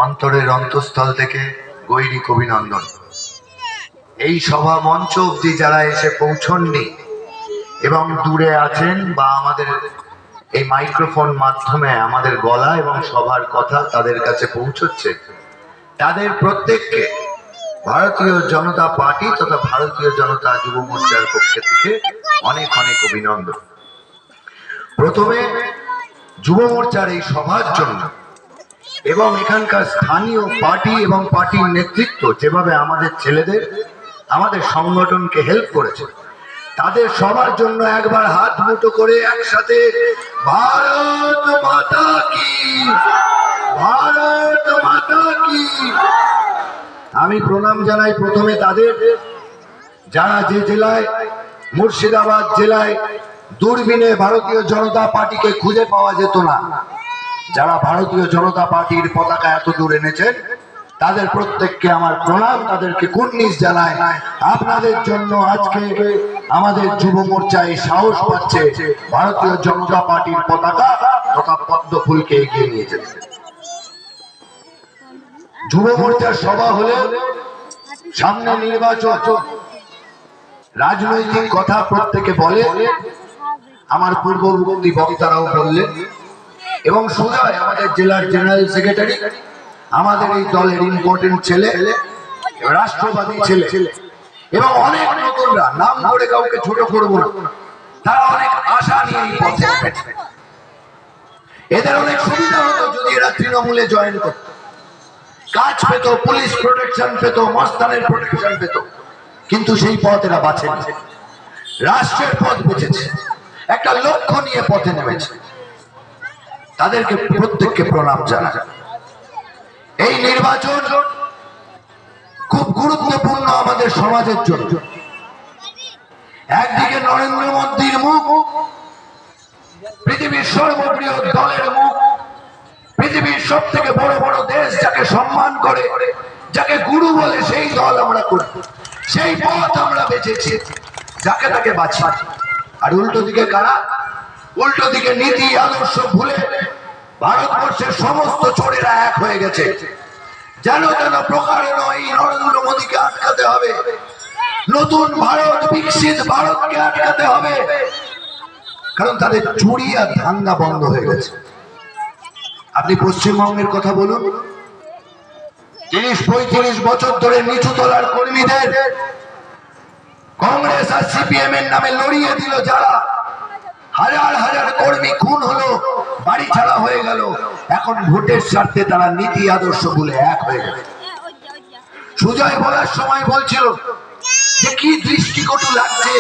অন্তরের অন্তঃস্থল থেকে গৈরিক অভিনন্দন। এই সভা মঞ্চ অবধি যারা এসে পৌঁছননি এবং দূরে আছেন বা আমাদের এই মাইক্রোফোন মাধ্যমে আমাদের গলা এবং সবার কথা তাদের কাছে পৌঁছচ্ছে, তাদের প্রত্যেককে ভারতীয় জনতা পার্টি তথা ভারতীয় জনতা যুব মোর্চার পক্ষ থেকে অনেক অনেক অভিনন্দন। প্রথমে যুব মোর্চার এই সভার জন্য এবং এখানকার স্থানীয় পার্টি এবং পার্টির নেতৃত্ব যেভাবে আমাদের ছেলেদের আমাদের সংগঠনকে হেল্প করেছে, তাদের সবার জন্য একবার হাত মুঠো করে একসাথে ভারত মাতা কি, ভারত মাতা কি আমি প্রণাম জানাই। প্রথমে তাদের যারা যে জেলায়, মুর্শিদাবাদ জেলায় দূরবীনে ভারতীয় জনতা পার্টিকে খুঁজে পাওয়া যেত না, যারা ভারতীয় জনতা পার্টির পতাকা এত দূর এনেছেন, তাদের প্রত্যেককে আমার প্রণাম, তাদেরকে কুর্নিশ জানাই। আপনাদের জন্য আজকে আমাদের যুব মোর্চায় সাহস পাচ্ছে ভারতীয় জনতা পার্টির পতাকা তথা পদ্ম ফুলকে এগিয়ে নিয়ে যেতে। যুব মোর্চার সভা হলে সামনে নির্বাচন, রাজনৈতিক কথা প্রত্যেকে বলে, আমার পূর্ববর্তী বক্তারাও বললেন, এবং সুজয় আমাদের জেলার জেনারেল সেক্রেটারি আমাদের এই দলের ইম্পর্টেন্ট ছেলে, রাষ্ট্রবাদী ছেলে, এবং অনেক নতুনরা, নাম ধরে কাউকে ছোট করবো না, তারা অনেক আশা নিয়ে এই পথে এসেছে। এদের অনেক সুবিধা হতো যদি এরা তৃণমূলে জয়েন করত, কাজ পেত, পুলিশ প্রোটেকশন পেত, মস্তানের প্রোটেকশন পেত, কিন্তু সেই পথ এরা বাছেনি, রাষ্ট্রের পথ বেঁচেছে, একটা লক্ষ্য নিয়ে পথে নেমেছে। তাদেরকে প্রত্যেককে প্রণাম জানাই। এই নির্বাচন খুব গুরুত্বপূর্ণ আমাদের সমাজের জন্য। একদিকে নরেন্দ্র মোদীর মুখ, পৃথিবীর সর্ববৃহৎ দলের মুখ, পৃথিবীর সব থেকে বড় বড় দেশ যাকে সম্মান করে, যাকে গুরু বলে, সেই দল আমরা করি, সেই পথ আমরা বেছেছি, যাকে তাকে বাছি। আর উল্টো দিকে কারা? উল্টো দিকে নীতি আদর্শ ভুলে ভারতবর্ষের সমস্ত চোরেরা এক হয়ে গেছে। যেন যেন প্রকারে নয়, নরেন্দ্র মোদীকে আটকাতে হবে, নতুন ভারত, বিকশিত ভারতকে আটকাতে হবে, কারণ তাদের চুরি আর ধান্দা বন্ধ হয়ে গেছে। আপনি পশ্চিমবঙ্গের কথা বলুন, ৩০-৩৫ বছর ধরে নিচু তলার কর্মীদের কংগ্রেস আর সিপিএম এর নামে লড়িয়ে দিল যারা, হাজার হাজার কর্মী খুন হলো, বাড়ি ছাড়া হয়ে গেল, এখন ভোটের স্বার্থে তারা নীতি আদর্শ বলে এক হয়ে গেল। সুজয় বলার সময় বলছিল যে কি দৃষ্টিকটু লাগছে,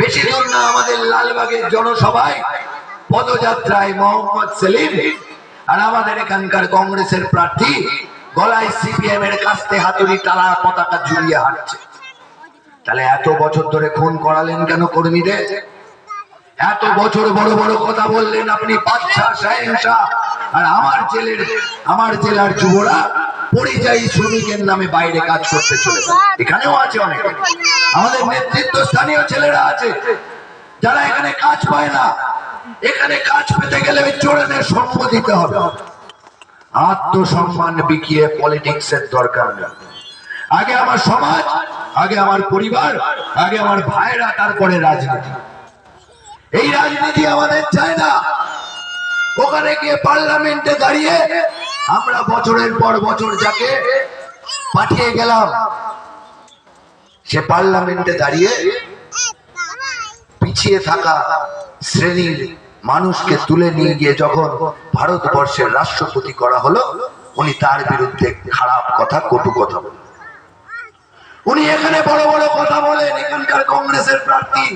বেশি দূর না আমাদের লালবাগের জনসভায় পদযাত্রায় মোহাম্মদ সেলিম আর আমাদের এখানকার কংগ্রেসের প্রার্থী গলায় সিপিএম এর কাস্তে হাতুড়ি টানা পতাকা ঝুলিয়ে হাঁটছে। তাহলে এত বছর ধরে খুন করালেন কেন কর্মীদের? এত বছর বড় বড় কথা বললেন আপনি, বাদশা শাহেনশা, আর আমার জেলার যুবরা পরিযায়ী শ্রমিকের নামে বাইরে কাজ করতে চলে গেল। এখানেও আছে অনেক আমাদের নেতৃত্ব স্থানীয় ছেলেরা আছে যারা এখানে কাজ পায় না। এখানে কাজ পেতে গেলে ওই চোরেদের সঙ্গ দিতে হবে। আত্মসম্মান বিকিয়ে পলিটিক্স এর দরকার নেই। আগে আমার সমাজ, আগে আমার পরিবার, আগে আমার ভাইরা, তারপরে রাজনীতি। এই রাজনীতি আমাদের চাই না। ওখানে গিয়ে পার্লামেন্টে দাঁড়িয়ে আমরা বছরের পর বছর যাকে পাঠিয়ে গেলাম, সে পার্লামেন্টে দাঁড়িয়ে পিছিয়ে থাকা শ্রেণীর মানুষকে তুলে নিয়ে গিয়ে যখন ভারতবর্ষের রাষ্ট্রপতি করা হলো, উনি তার বিরুদ্ধে খারাপ কথা, কটু কথা বলেন। উনি এখানে বড় বড় কথা বলেন, এখানকার কংগ্রেসের প্রার্থী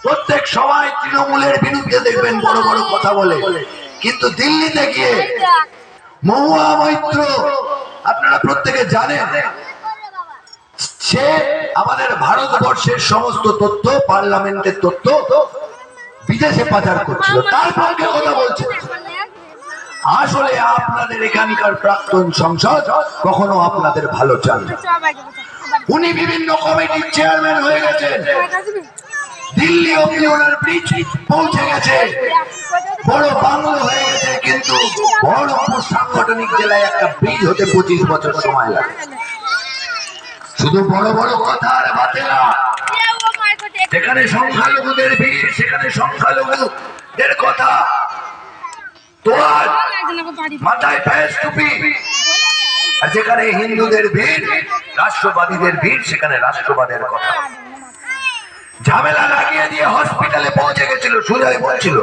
প্রত্যেক সবাই তৃণমূলের বিরুদ্ধে দেখবেন বড় বড় কথা বলে, কিন্তু দিল্লিতে গিয়ে মহুয়া মৈত্র, আপনারা প্রত্যেকে জানেন, সে আমাদের ভারতবর্ষের সমস্ত তথ্য, পার্লামেন্টের তথ্য বিদেশে পাচার করছিল, তার পক্ষে কথা বলছে। আসলে আপনাদের এখানকার প্রাক্তন সংসদ কখনো আপনাদের ভালো চান না। উনি বিভিন্ন কমিটির চেয়ারম্যান হয়ে গেছেন, দিল্লি অব্দি ওনার ব্রিজ পৌঁছে গেছে, বড় বাংলো হয়ে গেছে, কিন্তু বহরমপুর সাংগঠনিক জেলায় একটা ব্রিজ হতে 25 বছর সময় লাগে। শুধু বড় বড় কথা আর বাতেলা, যেখানে সংখ্যালঘুদের ভিড় সেখানে সংখ্যালঘুদের কথা, তোমার মাথায় ফেস টুপি, আর যেখানে হিন্দুদের ভিড় রাষ্ট্রবাদীদের ভিড় সেখানে রাষ্ট্রবাদের কথা। ঝামেলা লাগিয়ে দিয়ে হসপিটালে পৌঁছে গেছিল, সুজয় বলছিল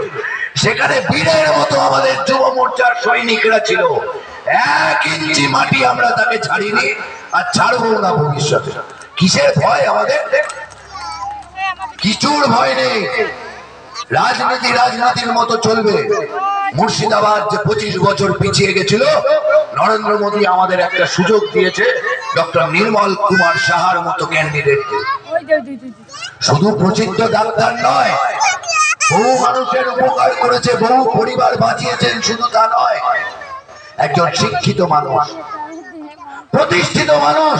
সেখানে বীরের মতো আমাদের যুব মোর্চার সৈনিকরা ছিল। 1 ইঞ্চি মাটি আমরা তাকে ছাড়িনি আর ছাড়বো না ভবিষ্যতে। কিসের ভয় আমাদের? কিছুর ভয় নেই। রাজনীতির মতো চলবে। মুর্শিদাবাদ যে 25 বছর পিছিয়ে গেছিল, নরেন্দ্র মোদী আমাদের একটা সুযোগ দিয়েছে, ডক্টর নির্মল কুমার সাহার মতো ক্যান্ডিডেটকে। শুধু প্রসিদ্ধ ডাক্তার নয়, বহু মানুষের উপকার করেছে, বহু পরিবার বাঁচিয়েছেন, শুধু তা নয়, একজন শিক্ষিত মানুষ, প্রতিষ্ঠিত মানুষ,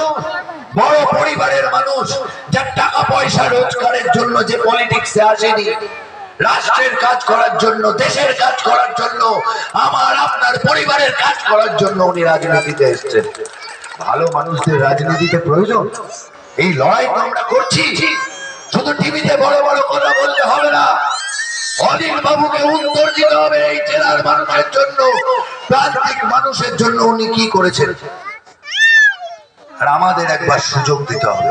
বড় পরিবারের মানুষ, যার টাকা পয়সা রোজগারের জন্য যে পলিটিক্সে আসেনি, রাষ্ট্রের কাজ করার জন্য, দেশের কাজ করার জন্য, আমার আপনার পরিবারের কাজ করার জন্য উনি রাজনীতিতে এসেছেন। ভালো মানুষদের রাজনীতিতে প্রয়োজন। এই লড়াই তো আমরা করছি। শুধু টিভিতে বড় বড় কথা বললে হবে না। অনিল বাবুকে উত্তর দিতে হবে এই জেলার মানুষের জন্য, প্রান্তিক মানুষের জন্য উনি কি করেছেন, আর আমাদের একবার সুযোগ দিতে হবে।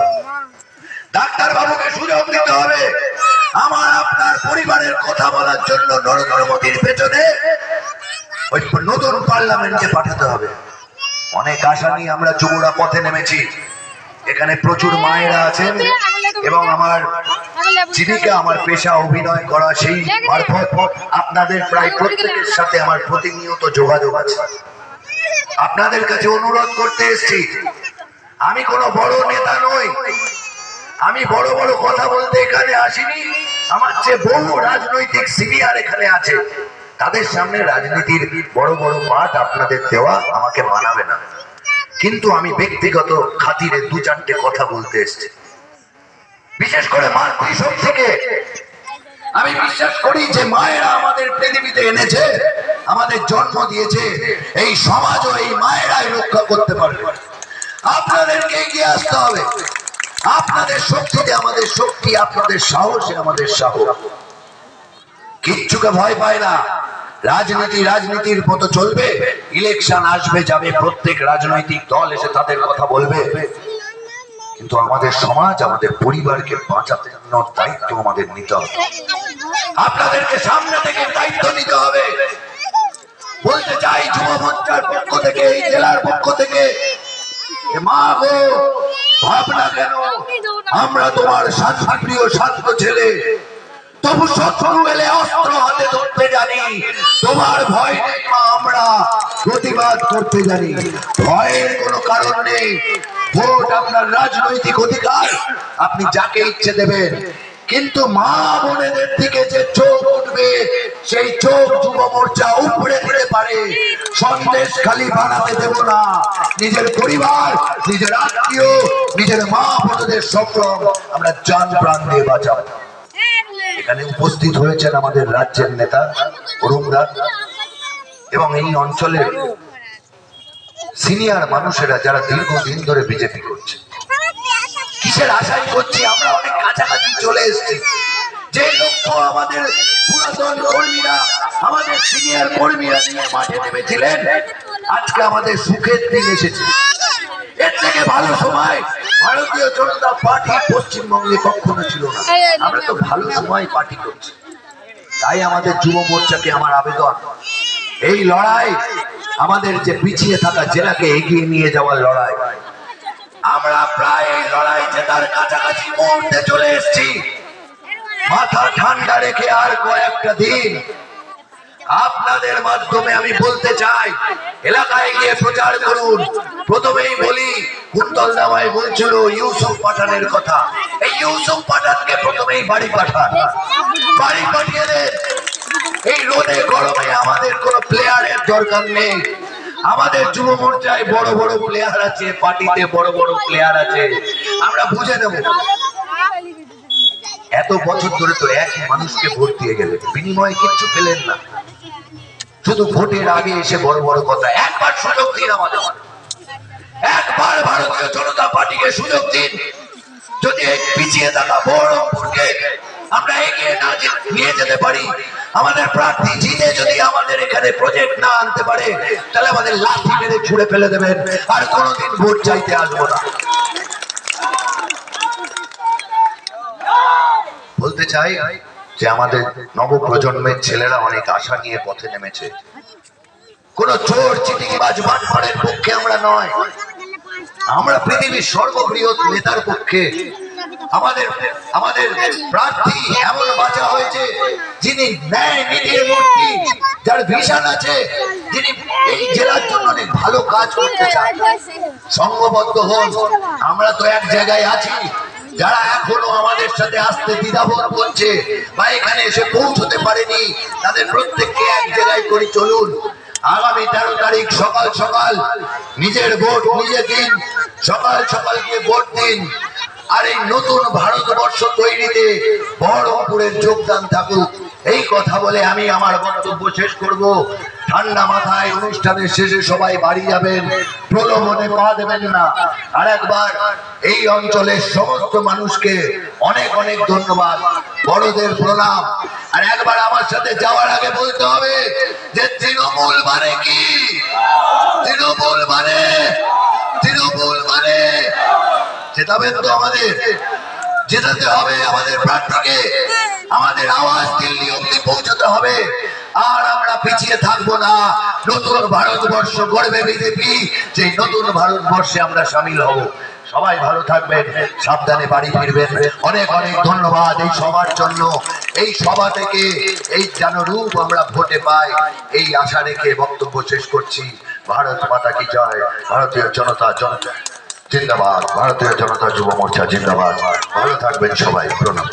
ডাক্তার বাবুকে সুযোগ দিতে হবে আমার আপনার পরিবারের কথা বলার জন্য। নরেন্দ্র মোদীর পেছনে ওই নতুন পার্লামেন্টে পাঠাতে হবে। অনেক আশা নিয়ে আমরা যুবরা পথে নেমেছি। এখানে প্রচুর মায়েরা আছেন এবং আমার জীবিকা, আমার পেশা অভিনয় করা, সেই মারফত আপনাদের প্রায় প্রত্যেকের সাথে আমার প্রতিনিয়ত যোগাযোগ আছে। আপনাদের কাছে অনুরোধ করতে এসেছি, আমি কোনো বড় নেতা নই, আমি বড় বড় কথা বলতে এখানে আসিনি। আমার চেয়ে বহু রাজনৈতিক সিনিয়র এখানে আছে, তাদের সামনে রাজনীতির বড় বড় পাঠ আপনাদের দেওয়া আমাকে মানাবে না, কিন্তু আমি ব্যক্তিগত খাতিরে 2-4টে কথা বলতে এসেছি। বিশেষ করে মাতৃশক্তিকে আমি বিশ্বাস করি যে মায়েরা আমাদের পৃথিবীতে এনেছে, আমাদের জন্ম দিয়েছে, এই সমাজও এই মায়েরাই রক্ষা করতে পারবে। আপনাদেরকে এগিয়ে আসতে হবে। আপনাদের শক্তিতে আমাদের শক্তি, আপনাদের সাহসে আমাদের সাহস। কিচ্ছুকে ভয় পায় না। রাজনীতির মতো চলবে, ইলেকশন আসবে যাবে, প্রত্যেক রাজনৈতিক দল এসে তাদের কথা বলবে, কিন্তু আমাদের সমাজ, আমাদের পরিবারকে বাঁচাতে দায়িত্ব আমাদের নিতে হবে। আপনাদেরকে সামনে থেকে দায়িত্ব নিতে হবে। বলতে চাই যুব মোর্চার পক্ষ থেকে, এই জেলার পক্ষ থেকে, মা গো ভাবনা কেন, আমরা তোমার শান্তিপ্রিয় শান্ত ছেলে, তবু শত্রু এলে অস্ত্র হাতে ধরতে জানি। তোমার ভয় নেই মা, আমরা প্রতিবাদ করতে জানি। ভয়ের কোনো কারণ নেই। ভোট আপনার রাজনৈতিক অধিকার, আপনি যাকে ইচ্ছে দেবেন, কিন্তু মা বোনেদের দিকে যে চোখ উঠবে, সেই চোখ যুব মোর্চা উপড়ে দিতে পারে। সন্দেশ খালি বানাতে দেব না। নিজের পরিবার, নিজের আত্মীয়, নিজের মা বোনদের সম্ভ্রম আমরা জান প্রাণ দিয়ে বাঁচাবো। এখানে উপস্থিত হয়েছেন আমাদের রাজ্যের নেতা অরুণদা এবং এই অঞ্চলের সিনিয়র মানুষেরা, যারা দীর্ঘদিন ধরে বিজেপি করছে। কিসের আশাই করছি, আমরা অনেক কাছাকাছি চলে এসেছি। যে লক্ষ্য আমাদের পুরাতন কর্মীরা, আমাদের সিনিয়র কর্মীরা নিয়ে মাঠে নেমেছিলেন, আজকে আমাদের সুখের দিন এসেছে। এর থেকে ভালো সময় ভারতীয় জনতা পার্টি পশ্চিমবঙ্গে কখনো ছিল না। আমরা তো ভালো সময় পার্টি করছি। তাই আমাদের যুব মোর্চাকে আমার আবেদন, এই লড়াই আমাদের যে পিছিয়ে থাকা জেলাকে এগিয়ে নিয়ে যাওয়ার লড়াই, আমরা প্রায় এই লড়াই জেতার কাছাকাছি মুহূর্তে চলে এসেছি। মাথা ঠান্ডা রেখে আর কয়েকটা দিন আপনাদের মাধ্যমে আমি বলতে চাই, এলাকায় গিয়ে প্রচার করুন। প্রথমেই বলি, কুন্তল দামাই বলছিল ইউসুফ পাঠানের কথা। এই ইউসুফ পাঠানকে প্রথমেই বাড়ি পাঠান, বাড়ি পাঠিয়ে দেন। এই রোদে গরমে আমাদের কোনো প্লেয়ারের দরকার নেই। আমাদের যুব মোর্চায় বড় বড় প্লেয়ার আছে, পার্টিতে বড় বড় প্লেয়ার আছে, আমরা বুঝে নেব। এত বছর ধরে তো একই মানুষকে ভোট দিয়ে গেলেন, বিনিময়ে কিচ্ছু পেলেন না, শুধু ভোটের আগে এসে বড় বড় কথা। একবার সুযোগ দিন আমাদের, একবার ভারতীয় জনতা পার্টিকে সুযোগ দিন। যদি এই পিছিয়ে থাকা বহরমপুরকে আমরা এগিয়ে না নিয়ে যেতে পারি, আমাদের প্রার্থী জিতে যদি আমাদের এখানে প্রজেক্ট না আনতে পারে, তাহলে আমাদের লাঠি মেরে ছুড়ে ফেলে দেবেন, আর কোনোদিন ভোট চাইতে আসবো না। বলতে চাই যে আমাদের নবপ্রজন্মের ছেলেরা অনেক আশা নিয়ে পথে নেমেছে। কোন চোর চিটিংবাজ বাটপাড়ের পক্ষে আমরা নয়, আমরা পৃথিবীর সর্ববৃহৎ নেতার পক্ষে। আমাদের আমাদের প্রার্থী এমন বাঁচা হয়েছে যিনি ন্যায় নীতির মূর্তি, যার ভিশন আছে, যিনি এই জেলার জন্য অনেক ভালো কাজ করতে চান। সংঘবদ্ধ হন। আমরা তো এক জায়গায় আছি, যারা এখনো আমাদের সাথে আসতে দ্বিধাবোধ করছে বা এখানে এসে পৌঁছতে পারেনি, তাদের প্রত্যেককে এক জায়গায় করে চলুন। আগামী 13 তারিখ সকাল সকাল নিজের ভোট নিজে দিন, সকাল সকাল গিয়ে ভোট দিন। আর এই নতুন ভারতবর্ষ তৈরিতে বহরমপুরের যোগদান থাকুক, এই কথা বলে আমি আমার বক্তব্য শেষ করব। ঠান্ডা মাথায় অনুষ্ঠানের শেষে সবাই বাড়ি যাবেন, প্রলোভনে পা দেবেন না। আর একবার এই অঞ্চলের সমস্ত মানুষকে অনেক অনেক ধন্যবাদ, বড়দের প্রণাম। আর একবার আমার সাথে যাওয়ার আগে বলতে হবে যে তৃণমূল মানে কি? তৃণমূল মানে জেতাবেন তো? আমাদের জেতাতে হবে আমাদের প্রার্থীকে, আমাদের আওয়াজ দিল্লি অব্দি পৌঁছাতে হবে। আর আমরা পিছিয়ে থাকবো না। নতুন ভারতবর্ষ গড়বে বিজেপি, সেই নতুন ভারতবর্ষে আমরা সামিল হব। সবাই ভালো থাকবেন, সাবধানে বাড়ি ফিরবেন। অনেক অনেক ধন্যবাদ এই সবার জন্য। এই সভা থেকে এই যেন রূপ আমরা ভোটে পাই, এই আশা রেখে বক্তব্য শেষ করছি। ভারত মাতা কি জয়, ভারতীয় জনতা জিন্দাবাদ, ভারতীয় জনতা যুব মোর্চা জিন্দাবাদ। ভালো থাকবেন সবাই, প্রণাম।